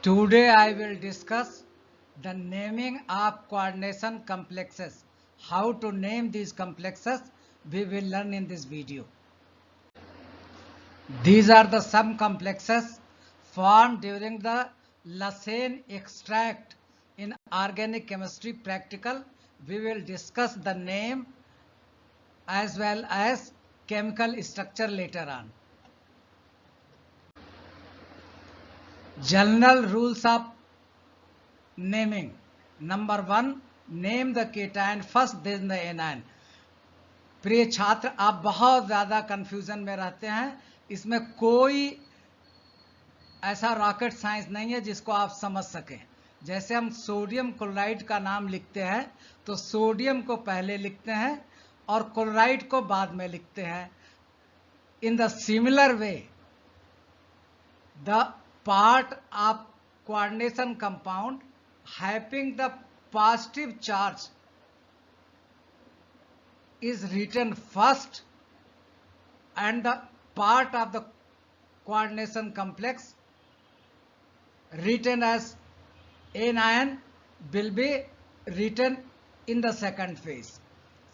Today I will discuss the naming of coordination complexes. How to name these complexes we will learn in this video. These are the some complexes formed during the Lassagne extract in organic chemistry practical. We will discuss the name as well as chemical structure later on. General rules of naming. Number 1, name the cation first then the anion. प्रिय छात्र, आप बहुत ज़्यादा confusion में रहते हैं। इसमें कोई ऐसा रॉकेट साइंस नहीं है जिसको आप समझ सकें। जैसे हम सोडियम क्लोराइड का नाम लिखते हैं तो सोडियम को पहले लिखते हैं और क्लोराइड को बाद में लिखते हैं। In the similar way the part of coordination compound having the positive charge is written first and the part of the coordination complex written as anion will be written in the second phase.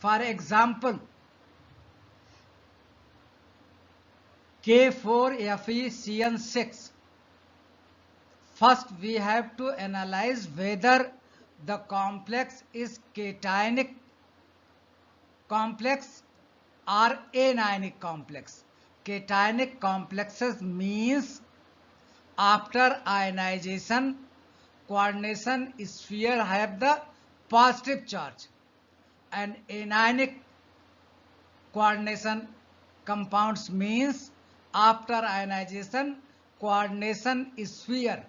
For example, K4FeCN6. First, we have to analyze whether the complex is cationic complex or anionic complex. Cationic complexes means after ionization, coordination sphere have the positive charge, and anionic coordination compounds means after ionization, coordination sphere,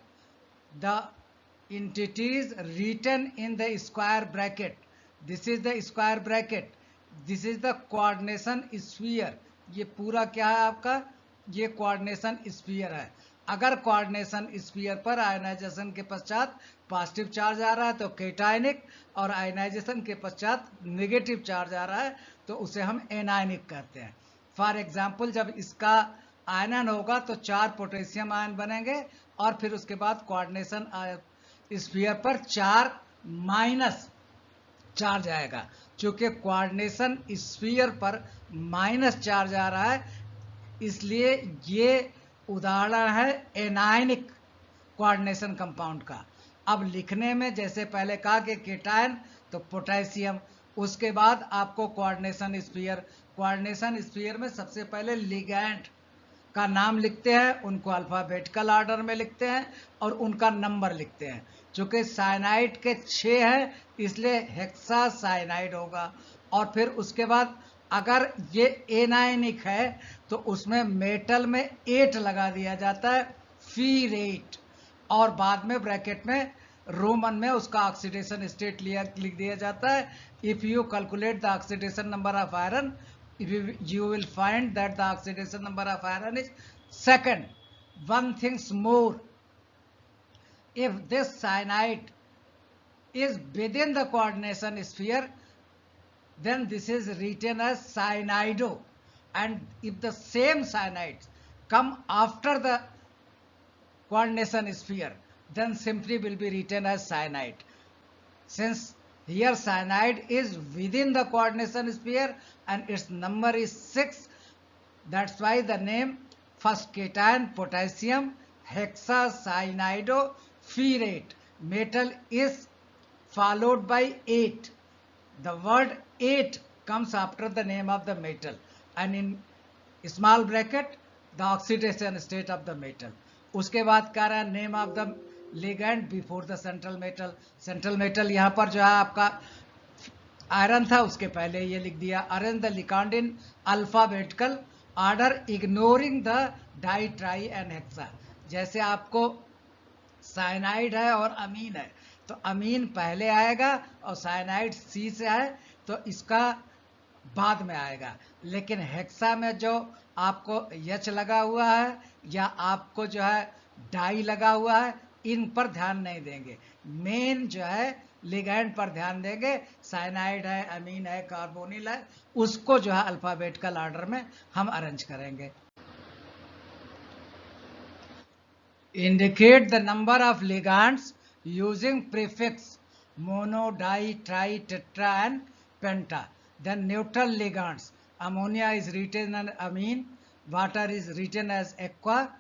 the entities written in the square bracket. This is the square bracket. This is the coordination sphere. ये पूरा क्या है आपका? ये coordination sphere है। अगर coordination sphere पर ionization के पश्चात पॉजिटिव चार्ज आ रहा है तो केटायनिक, और आयनाइजेशन के पश्चात नेगेटिव चार्ज आ रहा है तो उसे हम एनायनिक कहते हैं। फॉर एग्जाम्पल, जब इसका आयनन होगा तो 4 पोटेशियम आयन बनेंगे और फिर उसके बाद कोऑर्डिनेशन स्फीयर पर 4 माइनस चार्ज आएगा। चूंकि कोऑर्डिनेशन स्फीयर पर माइनस चार्ज आ रहा है, इसलिए ये उदाहरण है एनायनिक कोऑर्डिनेशन कंपाउंड का। अब लिखने में जैसे पहले कहा कि केटायन तो पोटेशियम, उसके बाद आपको कोऑर्डिनेशन स्फीयर में सबसे पहले लिगैंड का नाम लिखते हैं, उनको अल्फाबेटिकल ऑर्डर में लिखते हैं और उनका नंबर लिखते हैं। चूंकि साइनाइड के 6 हैं इसलिए हेक्सा साइनाइड होगा। और फिर उसके बाद अगर ये एनायनिक है तो उसमें मेटल में 8 लगा दिया जाता है, फीरेट, और बाद में ब्रैकेट में रोमन में उसका ऑक्सीडेशन स्टेट लिख दिया जाता है। If you calculate the oxidation number of iron, you will find that the oxidation number of iron is second. One thing more, if this cyanide is within the coordination sphere, then this is written as cyanido, and if the same cyanides come after the coordination sphere, then simply will be written as cyanide. Since here cyanide is within the coordination sphere and its number is 6, that's why the name first cation potassium hexacyanidoferrate, metal is followed by 8. The word 8 comes after the name of the metal, and in small bracket the oxidation state of the metal. उसके बाद कह रहा है name of the ligand before the central metal. Central metal यहाँ पर जो है आपका आयरन था, उसके पहले ये लिख दिया। Arrange the ligand in alphabetical order ignoring the di tri and hexa. जैसे आपको साइनाइड है और अमीन है तो अमीन पहले आएगा और साइनाइड सी से है तो इसका बाद में आएगा। लेकिन हेक्सा में जो आपको एच लगा हुआ है या आपको जो है डाई लगा हुआ है, इन पर ध्यान नहीं देंगे। मेन जो है लिगैंड पर ध्यान देंगे। साइनाइड है, अमीन है, कार्बोनिल है, उसको जो है अल्फाबेटिकल ऑर्डर में हम अरेंज करेंगे। indicate the number of ligands using prefix mono, di, tri, tetra and penta. Then neutral ligands, ammonia is written as amine, water is written as aqua,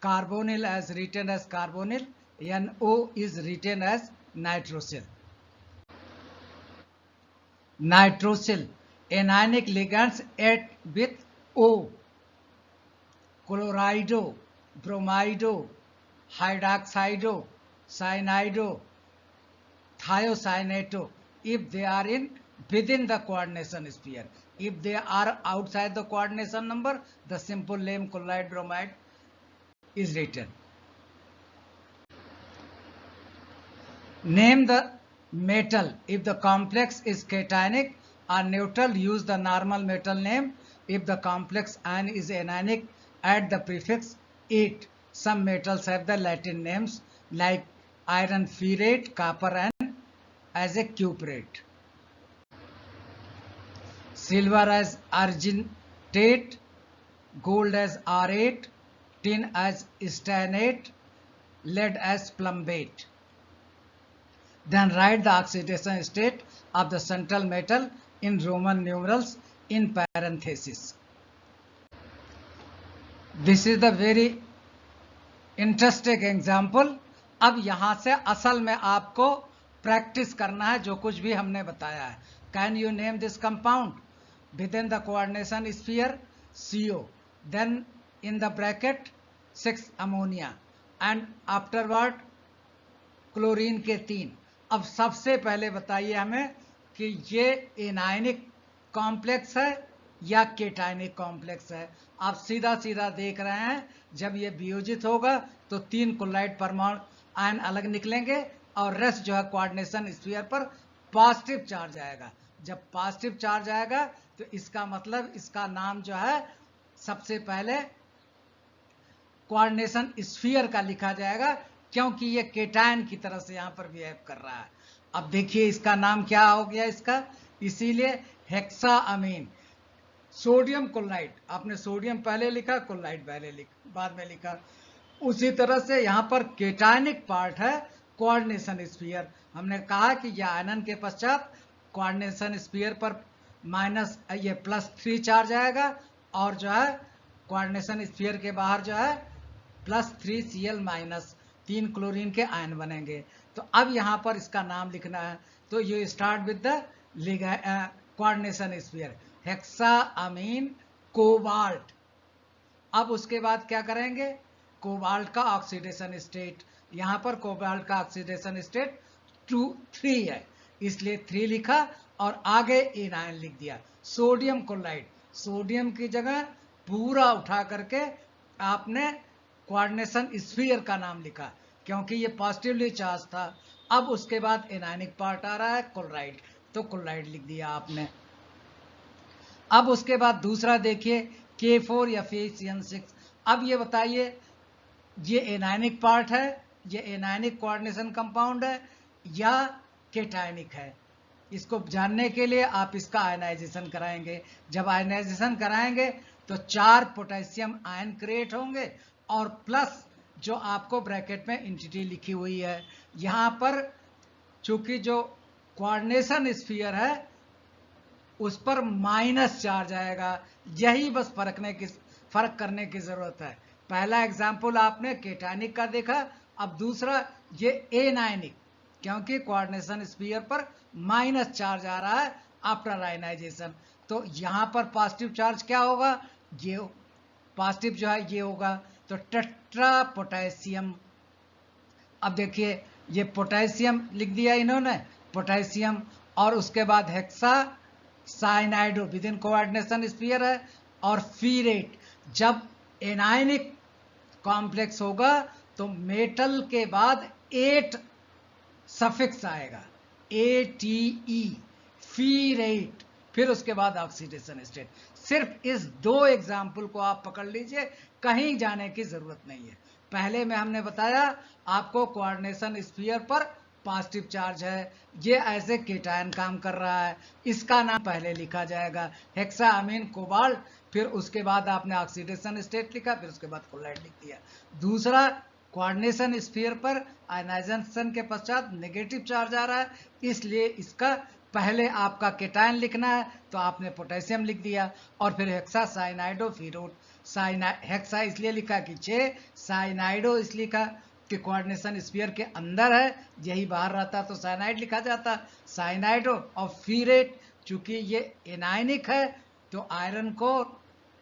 carbonyl as written as carbonyl, NO is written as nitrosyl. Nitrosyl, anionic ligands add with O, chlorido, bromido, hydroxido, cyanido, thiocyanato, if they are within the coordination sphere. If they are outside the coordination number, the simple name chloride bromide is written. Name the metal. If the complex is cationic or neutral, use the normal metal name. If the complex ion is anionic, add the prefix -ate. Some metals have the Latin names like iron ferrate, copper and as a cuprate. Silver as argentate, gold as aurate, tin as stannate, lead as plumbate. Then write the oxidation state of the central metal in Roman numerals in parenthesis. This is the very interesting example. अब यहां से असल में आपको practice करना है जो कुछ भी हमने बताया है. Can you name this compound within the coordination sphere? CO. Then in the bracket 6 ammonia and afterward chlorine के 3. अब सबसे पहले बताइए हमें कि ये एनायनिक कॉम्प्लेक्स है या केटायनिक कॉम्प्लेक्स है. आप सीधा सीधा देख रहे हैं, जब ये वियोजित होगा तो 3 क्लोराइड परमाणु आयन अलग निकलेंगे और रेस्ट जो है कोऑर्डिनेशन स्फीयर पर पॉजिटिव चार्ज आएगा. जब पॉजिटिव चार्ज आएगा तो इसका मतलब इसका नाम जो है सबसे पहले कोऑर्डिनेशन स्फीयर का लिखा जाएगा, क्योंकि ये केटायन की तरह से यहां पर बिहेव कर रहा है. अब देखिए इसका नाम क्या हो गया इसका, इसीलिए हेक्साअमीन. सोडियम क्लोराइड, आपने सोडियम पहले लिखा, क्लोराइड पहले बाद में लिखा. उसी तरह से यहां पर केटायनिक पार्ट है कोऑर्डिनेशन स्फीयर. हमने कहा कि यह आयनन के पश्चात कोऑर्डिनेशन स्फीयर पर माइनस ये +3 चार्ज आएगा और जो है कोऑर्डिनेशन स्फीयर के बाहर जो है +3 Cl- 3 क्लोरीन के आयन बनेंगे. तो अब यहां पर इसका नाम लिखना है. तो you start with the coordination sphere hexaammine cobalt. अब उसके बाद क्या करेंगे, कोबाल्ट का ऑक्सीडेशन स्टेट. यहां पर कोबाल्ट का ऑक्सीडेशन स्टेट 3 है, इसलिए 3 लिखा और आगे एनायन लिख दिया. सोडियम क्लोराइड, सोडियम की जगह पूरा उठा करके आपने कोऑर्डिनेशन स्फीयर का नाम लिखा, क्योंकि ये पॉजिटिवली चार्ज था. अब उसके बाद एनायनिक पार्ट आ रहा है क्लोराइड, तो क्लोराइड लिख दिया आपने. अब उसके बाद दूसरा देखिए K4FeCN6. अब ये बताइए ये एनायनिक पार्ट है, ये एनायनिक कोऑर्डिनेशन कंपाउंड है या केटायनिक है. इसको जानने के लिए आप इसका आयनाइजेशन कराएंगे. जब आयनाइजेशन कराएंगे तो 4 पोटेशियम आयन क्रिएट होंगे और प्लस जो आपको ब्रैकेट में एंटिटी लिखी हुई है. यहां पर चूंकि जो कोऑर्डिनेशन स्फीयर है उस पर माइनस चार्ज आएगा. यही बस फर्क करने की जरूरत है. पहला एग्जाम्पल आपने केटायनिक का देखा, अब दूसरा ये एनायनिक, क्योंकि कोऑर्डिनेशन स्फीयर पर माइनस चार्ज आ रहा है आफ्टर आयनाइजेशन. तो यहां पर पॉजिटिव चार्ज क्या होगा, ये पॉजिटिव जो है ये होगा, तो टेट्रा पोटेशियम. अब देखिए ये पोटेशियम लिख दिया इन्होंने, पोटेशियम, और उसके बाद hexacyanido within coordination sphere है, और फीरेट. जब एनायनिक कॉम्प्लेक्स होगा तो मेटल के बाद 8 सफिक्स आएगा, ATE, फीरेट. फिर उसके बाद ऑक्सीडेशन स्टेट. सिर्फ इस 2 एग्जाम्पल को आप पकड़ लीजिए, कहीं जाने की जरूरत नहीं है. पहले में हमने बताया आपको कोऑर्डिनेशन स्फीयर पर पॉजिटिव चार्ज है, ये ऐसे केटायन काम कर रहा है, इसका नाम पहले लिखा जाएगा हेक्साअमीन कोबाल्ट. फिर उसके बाद आपने ऑक्सीडेशन स्टेट लिखा, फिर उसके बाद क्लोराइड लिख दिया. दूसरा कोऑर्डिनेशन स्फीयर पर आयनाइजेशन के पश्चात नेगेटिव चार्ज आ रहा है, इसलिए इसका पहले आपका केटायन लिखना है, तो आपने पोटेशियम लिख दिया, और फिर हेक्सा साइनाइडो फिरोट हेक्सा इसलिए लिखा कि 6, साइनाइडो इसलिए लिखा कि कोऑर्डिनेशन स्फीयर के अंदर है, यही बाहर रहता तो साइनाइड लिखा जाता, साइनाइडो। और फीरेट चूंकि ये एनायनिक है तो आयरन को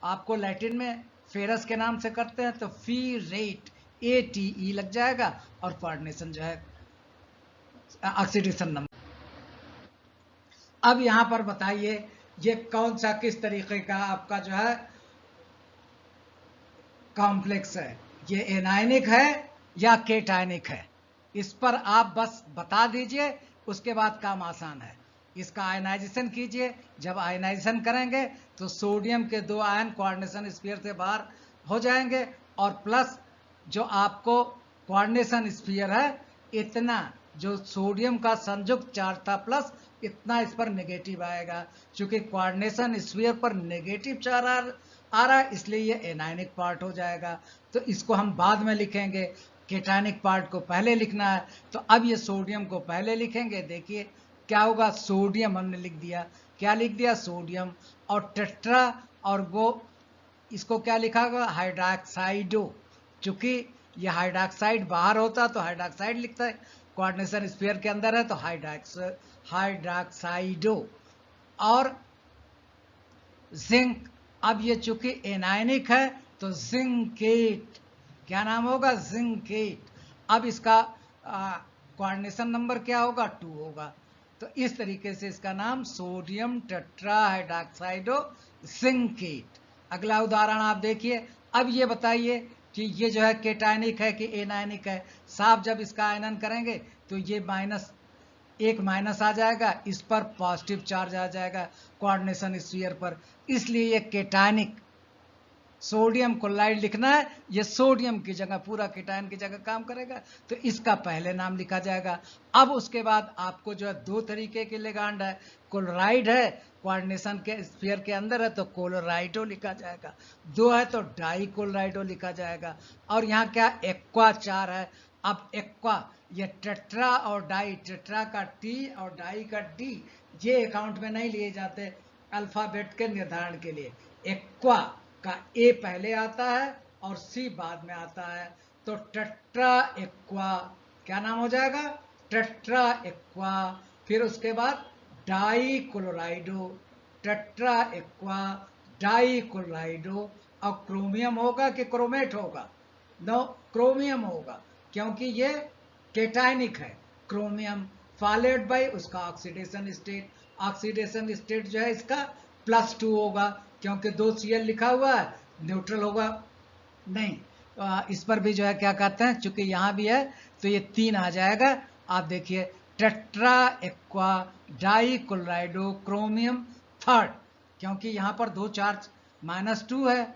आपको लैटिन में फेरस के नाम से करते हैं, तो फीरेट ATE लग जाएगा, और कोऑर्डिनेशन जो है ऑक्सीडेशन नंबर। अब यहां पर बताइए ये कौन सा किस तरीके का आपका जो है कॉम्प्लेक्स है, ये एनायनिक है या केटायनिक है, इस पर आप बस बता दीजिए, उसके बाद काम आसान है। इसका आयनाइजेशन कीजिए, जब आयनाइजेशन करेंगे तो सोडियम के 2 आयन कोऑर्डिनेशन स्फीयर से बाहर हो जाएंगे, और प्लस जो आपको कोऑर्डिनेशन स्फीयर है इतना जो सोडियम का संयुक्त चार्ज था प्लस इतना इस पर नेगेटिव आएगा, क्योंकि कोऑर्डिनेशन स्फीयर पर नेगेटिव चार्ज आ रहा है, इसलिए ये एनायनिक पार्ट हो जाएगा। तो इसको हम बाद में लिखेंगे, केटायनिक पार्ट को पहले लिखना है, तो अब ये सोडियम को पहले लिखेंगे। देखिए क्या होगा, सोडियम हमने लिख दिया, क्या लिख दिया, सोडियम, और टेट्रा, और वो इसको क्या लिखा होगा, हाइड्रोक्साइडो, चूंकि ये हाइड्रोक्साइड बाहर होता तो हाइड्रोक्साइड लिखता है, कोऑर्डिनेशन स्फीयर के अंदर है तो हाइड्रोक्साइडो। और जिंक, अब ये चूंकि एनायनिक है तो जिंकेट, क्या नाम होगा, जिंकेट। अब इसका कोऑर्डिनेशन नंबर क्या होगा, 2 होगा। तो इस तरीके से इसका नाम सोडियम टेट्राहाइड्रोक्साइडो जिंकेट। अगला उदाहरण आप देखिए। अब ये बताइए कि ये जो है केटायनिक है कि एनायनिक है। साफ जब इसका आयनन करेंगे तो ये एक माइनस आ जाएगा, इस पर पॉजिटिव चार्ज आ जाएगा कोऑर्डिनेशन स्फीयर पर, इसलिए ये केटायनिक। सोडियम क्लोराइड लिखना है, ये सोडियम की जगह पूरा केटायन की जगह काम करेगा, तो इसका पहले नाम लिखा जाएगा। अब उसके बाद आपको जो है 2 तरीके के लिगांड है, क्लोराइड है कोऑर्डिनेशन के स्फीयर के अंदर है तो क्लोराइडो लिखा जाएगा, 2 है तो डाई क्लोराइडो लिखा जाएगा, और यहाँ क्या एक्वा 4 है। अब एक्वा, ये टेट्रा और डाई, टेट्रा का T और डाई का D, ये अकाउंट में नहीं लिए जाते अल्फाबेट के निर्धारण के लिए। एक्वा का A पहले आता है और C बाद में आता है, तो टेट्रा एक्वा क्या नाम हो जाएगा, टेट्रा एक्वा। फिर उसके बाद डाई क्लोराइडो, टेट्रा एक्वा डाई क्लोराइडो। और क्रोमियम होगा कि क्रोमेट होगा, नो क्रोमियम होगा, क्योंकि ये केटायनिक है क्रोमियम, फॉलोड बाय उसका ऑक्सीडेशन स्टेट। ऑक्सीडेशन स्टेट जो है इसका +2 होगा, क्योंकि 2 Cl लिखा हुआ है, न्यूट्रल होगा नहीं। इस पर भी जो है क्या कहते हैं, चूंकि यहाँ भी है तो ये 3 आ जाएगा। आप देखिए टेट्रा एक्वा डाई क्लोराइडो क्रोमियम 3, क्योंकि यहाँ पर 2 चार्ज -2 है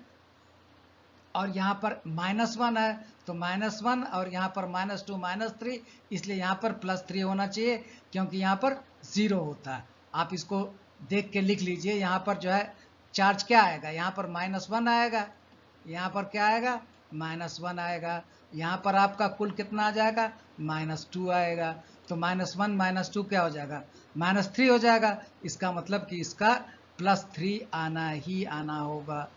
और यहाँ पर -1 है, तो -1 और यहाँ पर -2 -3, इसलिए यहाँ पर +3 होना चाहिए, क्योंकि यहाँ पर 0 होता है। आप इसको देख के लिख लीजिए, यहाँ पर जो है चार्ज क्या आएगा, यहाँ पर -1 आएगा, यहाँ पर क्या आएगा, -1 आएगा, यहाँ पर आपका कुल कितना आ जाएगा, -2 आएगा, तो -1 -2 क्या हो जाएगा, -3 हो जाएगा। इसका मतलब कि इसका +3 आना ही आना होगा।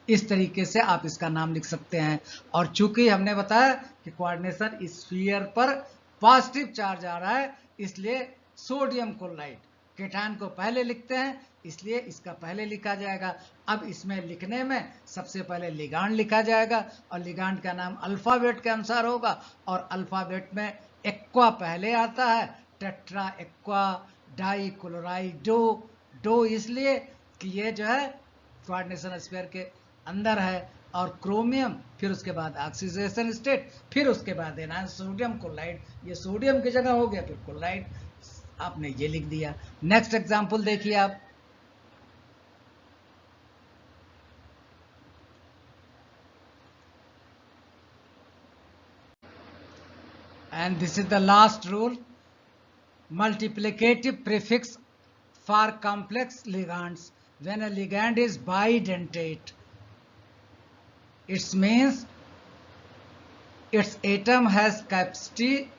इस तरीके से आप इसका नाम लिख सकते हैं। और चूंकि हमने बताया कि कोऑर्डिनेशन स्फीयर पर पॉजिटिव चार्ज आ रहा है, इसलिए सोडियम क्लोराइड केटायन को पहले लिखते हैं, इसलिए इसका पहले लिखा जाएगा। अब इसमें लिखने में सबसे पहले लिगांड लिखा जाएगा, और लिगांड का नाम अल्फाबेट के अनुसार होगा, और अल्फाबेट में एक्वा पहले आता है, टेट्रा एक्वा डाई क्लोराइडो, डो इसलिए कि ये जो है कोऑर्डिनेशन स्फीयर के अंदर है, और क्रोमियम, फिर उसके बाद ऑक्सीडेशन स्टेट, फिर उसके बाद देना सोडियम क्लोराइड, ये सोडियम की जगह हो गया, फिर क्लोराइड आपने ये लिख दिया। नेक्स्ट एग्जांपल देखिए आप। And this is the last rule, multiplicative prefix for complex ligands. When a ligand is bidentate, it means its atom has capacity,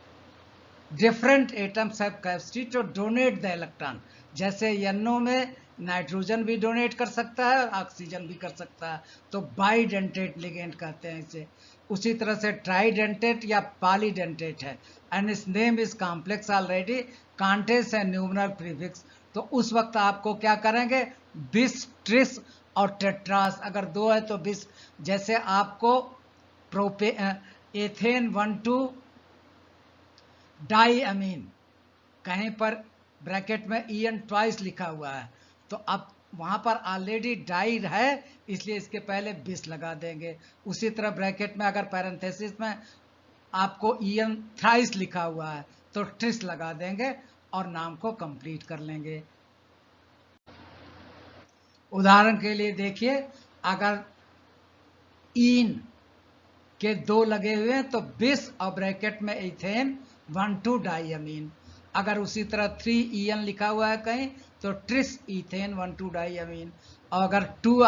different atoms have capacity to donate the electron. जैसे NO में nitrogen भी donate कर सकता है और oxygen भी कर सकता है, तो बाइडेंटेट लिगेंड कहते हैं इसे. उसी तरह से ट्राइडेंटेट या पॉलीडेंटेट है, एंड इस name is complex already, contains है न्यूमरल प्रीफिक्स. तो उस वक्त आपको क्या करेंगे, बिस, ट्रिस और टेट्रास. अगर दो है तो बिस. जैसे आपको एथेन 1,2 डाई अमीन, कहीं पर ब्रैकेट में EN ट्वाइस लिखा हुआ है, तो अब वहां पर ऑलरेडी डाई है, इसलिए इसके पहले बिस लगा देंगे. उसी तरह ब्रैकेट में अगर पैरेंथेसिस में आपको EN थ्राइस लिखा हुआ है तो ट्रिस लगा देंगे और नाम को कंप्लीट कर लेंगे. उदाहरण के लिए देखिए, अगर ईन के दो लगे हुए हैं तो बिस और ब्रैकेट में इथेन 1,2 डाइअमीन. अगर उसी तरह 3 EN लिखा हुआ है कहीं तो ट्रिस इथेन 1,2 डाइअमीन. और अगर 2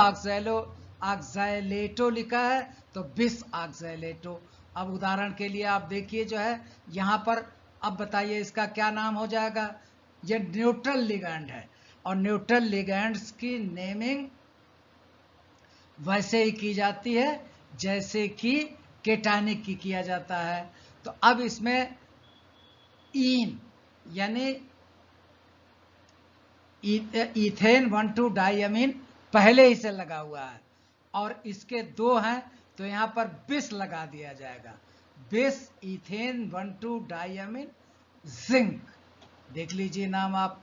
ऑक्सैलेटो लिखा है तो बिस ऑक्सैलेटो. अब उदाहरण के लिए आप देखिए जो है यहाँ पर, अब बताइए इसका क्या नाम हो जाएगा. ये न्यूट्रल लिगैंड है और न्यूट्रल लिगैंड्स की नेमिंग वैसे ही की जाती है जैसे कि केटानिक की किया जाता है. तो अब इसमें ईन यानी इथेन 1,2 डाइअमीन पहले ही से लगा हुआ है और इसके दो हैं तो यहाँ पर बिस लगा दिया जाएगा. बिस इथेन 1,2 डाइअमीन जिंक. देख लीजिए नाम आप,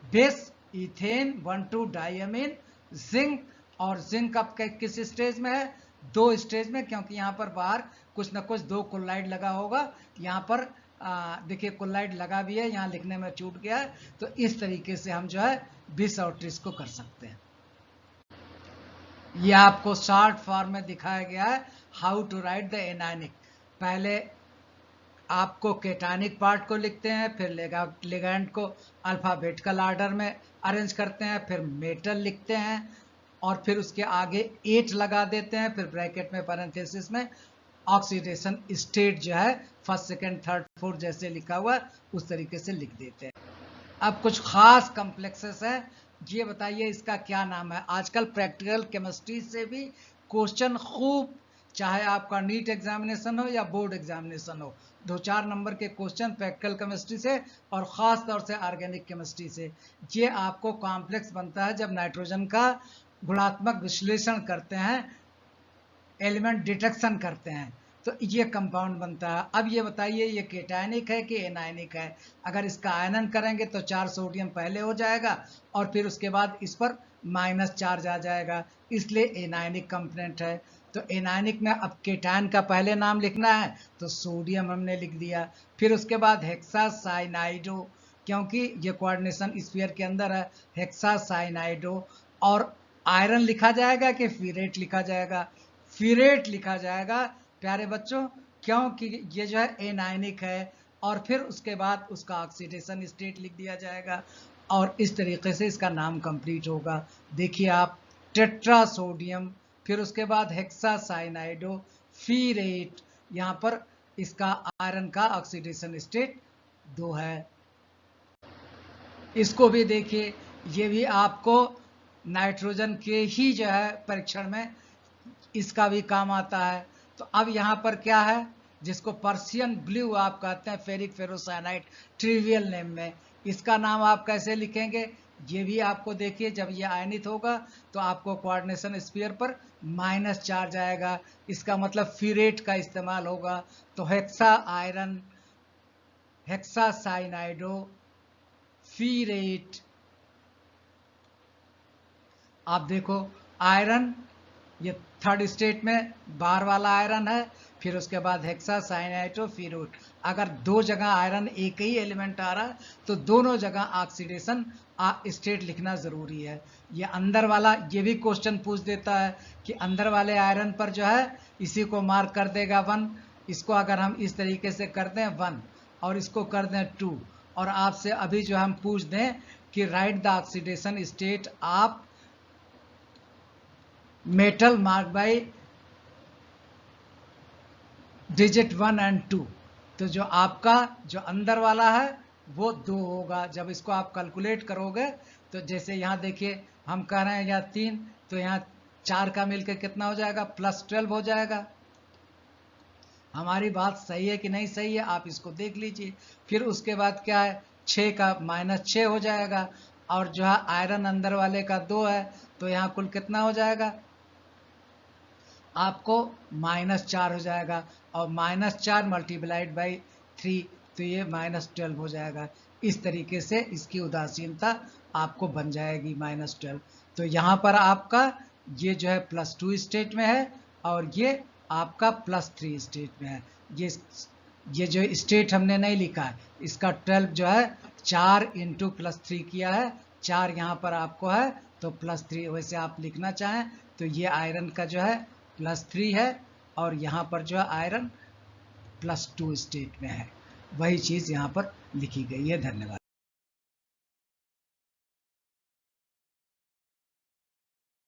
बिस इथेन 1,2 डाइअमीन जिंक. और जिंक अब किस स्टेज में है, 2 स्टेज में, क्योंकि यहाँ पर बाहर कुछ ना कुछ 2 कोलाइड लगा होगा. यहाँ पर देखिए कोलाइड लगा भी है, यहाँ लिखने में छूट गया है. तो इस तरीके से हम जो है बिस और ट्रिस को कर सकते हैं. ये आपको शॉर्ट फॉर्म में दिखाया गया है how to write the anionic. पहले आपको केटानिक पार्ट को लिखते हैं, फिर लिगैंड को अल्फाबेटिकल ऑर्डर में अरेंज करते हैं, फिर मेटल लिखते हैं और फिर उसके आगे 8 लगा देते हैं, फिर ब्रैकेट में पैरेंथेसिस में ऑक्सीडेशन स्टेट जो है फर्स्ट, सेकंड, थर्ड, फोर्थ जैसे लिखा हुआ उस तरीके से लिख देते हैं. अब कुछ खास कॉम्प्लेक्सेस है, ये बताइए इसका क्या नाम है. आजकल प्रैक्टिकल केमिस्ट्री से भी क्वेश्चन खूब, चाहे आपका नीट एग्जामिनेशन हो या बोर्ड एग्जामिनेशन हो, 2-4 नंबर के क्वेश्चन प्रैक्टिकल केमिस्ट्री से और ख़ास तौर से ऑर्गेनिक केमिस्ट्री से. ये आपको कॉम्प्लेक्स बनता है जब नाइट्रोजन का गुणात्मक विश्लेषण करते हैं, एलिमेंट डिटेक्शन करते हैं, तो ये कंपाउंड बनता है. अब ये बताइए ये केटायनिक है कि एनायनिक है. अगर इसका आयनन करेंगे तो 4 सोडियम पहले हो जाएगा और फिर उसके बाद इस पर माइनस चार्ज आ जाएगा, इसलिए एनायनिक कंपोनेंट है. तो एनायनिक में अब केटायन का पहले नाम लिखना है तो सोडियम हमने लिख दिया, फिर उसके बाद हेक्सासाइनाइडो, क्योंकि ये कोऑर्डिनेशन स्फीयर के अंदर है, हेक्सासाइनाइडो. और आयरन लिखा जाएगा कि फीरेट लिखा जाएगा, फीरेट लिखा जाएगा प्यारे बच्चों, क्योंकि ये जो है एनायनिक है. और फिर उसके बाद उसका ऑक्सीडेशन स्टेट लिख दिया जाएगा और इस तरीके से इसका नाम कंप्लीट होगा. देखिए आप, टेट्रा सोडियम, फिर उसके बाद हेक्सासाइनाइडो, फीरेट. यहाँ पर इसका आयरन का ऑक्सीडेशन स्टेट 2 है. इसको भी देखिए, ये भी आपको नाइट्रोजन के ही जो है परीक्षण में इसका भी काम आता है. तो अब यहाँ पर क्या है, जिसको पर्शियन ब्लू आप कहते हैं, फेरिक फेरोसाइनाइड ट्रिवियल नेम में, इसका नाम आप कैसे लिखेंगे, ये भी आपको देखिए. जब ये आयनित होगा तो आपको कोऑर्डिनेशन स्फीयर पर माइनस चार्ज आएगा, इसका मतलब फीरेट का इस्तेमाल होगा. तो हेक्सा आयरन, हेक्सासाइनाइडो, फीरेट. आप देखो आयरन ये थर्ड स्टेट में बार वाला आयरन है, फिर उसके बाद हेक्सासाइनाइडो, फीरेट. अगर 2 जगह आयरन एक ही एलिमेंट आ रहा है तो दोनों जगह ऑक्सीडेशन स्टेट लिखना ज़रूरी है. ये अंदर वाला, ये भी क्वेश्चन पूछ देता है कि अंदर वाले आयरन पर जो है इसी को मार्क कर देगा 1, इसको अगर हम इस तरीके से कर दें 1 और इसको कर दें 2, और आपसे अभी जो हम पूछ दें कि right the oxidation state of metal mark by digit 1 and 2, तो जो आपका जो अंदर वाला है वो 2 होगा। जब इसको आप कैलकुलेट करोगे तो जैसे यहाँ देखिए हम कह रहे हैं यहाँ 3, तो यहाँ 4 का मिलकर कितना हो जाएगा, +12 हो जाएगा। हमारी बात सही है कि नहीं सही है, आप इसको देख लीजिए। फिर उसके बाद क्या है, 6 का -6 हो जाएगा, और जो है आयरन अंदर वाले का 2 है, तो यहाँ कुल कितना हो जाएगा आपको -4 हो जाएगा, और -4 मल्टीप्लाइड बाई 3, तो ये -12 हो जाएगा। इस तरीके से इसकी उदासीनता आपको बन जाएगी -12। तो यहाँ पर आपका ये जो है +2 स्टेट में है, और ये आपका +3 स्टेट में है। ये जो स्टेट हमने नहीं लिखा है, इसका 12 जो है 4 × +3 किया है, 4 यहाँ पर आपको है तो +3, वैसे आप लिखना चाहें तो ये आयरन का जो है +3 है, और यहाँ पर जो है आयरन +2 स्टेट में है। वही चीज़ यहाँ पर लिखी गई है। धन्यवाद।